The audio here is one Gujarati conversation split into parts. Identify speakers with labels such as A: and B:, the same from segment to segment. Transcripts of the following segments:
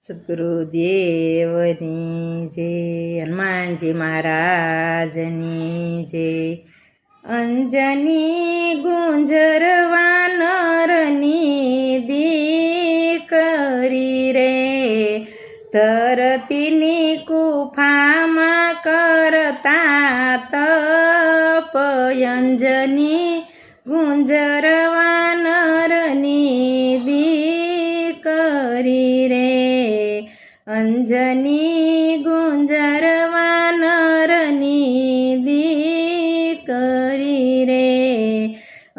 A: સદગુરુદેવની જય, હનુમાનજી મહારાજની જય. અંજની ગુંજર વાનરની દીકરી રે, ધરતીની ગુફામાં કરતા તપ. અંજની ગુંજર વાનરની દીકરી રે, અંજની ગુંજર વાનરની દીકરી રે.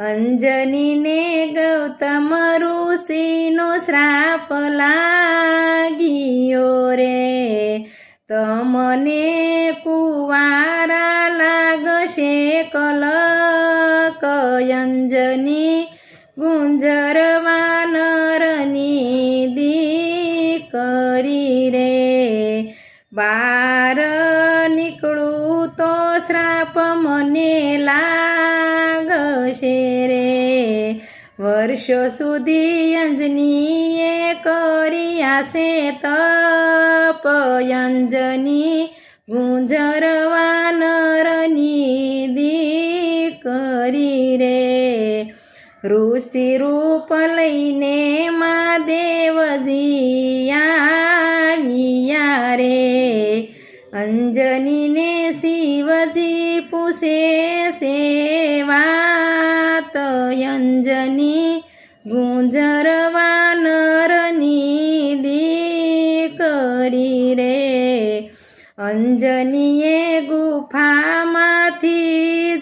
A: અંજનીને ગૌતમ ઋષિનો શ્રાપ લાગ્યો રે, તમને કુંવારા લાગશે કલક. અંજની ગુંજર વાનરની દીકરી રે, બાર નીકળું તો શ્રાપ મને લાગશે રે. વર્ષો સુધી અંજનીએ કર્યા છે તપ. અંજની ગુંજર વાનરની દીકરી રે, ઋષિ રૂપ લઈને મહાદેવજી આવ્યા રે. અંજનીને શિવજી પૂછે છે વાત. અંજની ગુંજર વાનરની દીકરી રે, અંજનીએ ગુફામાંથી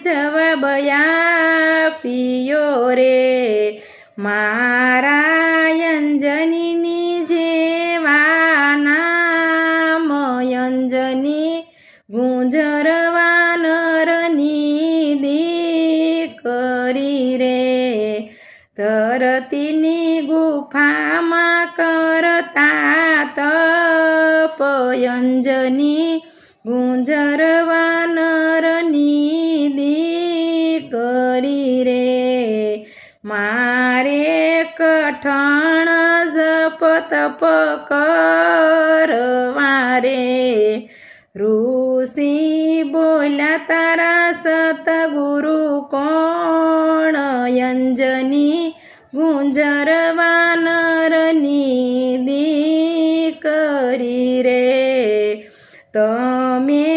A: જવાબ આપ્યો રે. મારા અંજનીની જેવા નામ, અંજની ગુંજર વાનરની દીકરી રે. ધરતીની ગુફામાં કરતા તપ. અંજની ગુંજર વાનરની દીકરી રે. મારે કઠણ જપ તપ કરવા રે, ઋષિ બોલ્યા તારા સતગુરુ કોણ. અંજની ગુંજર વાનરની દીકરી રે, તમે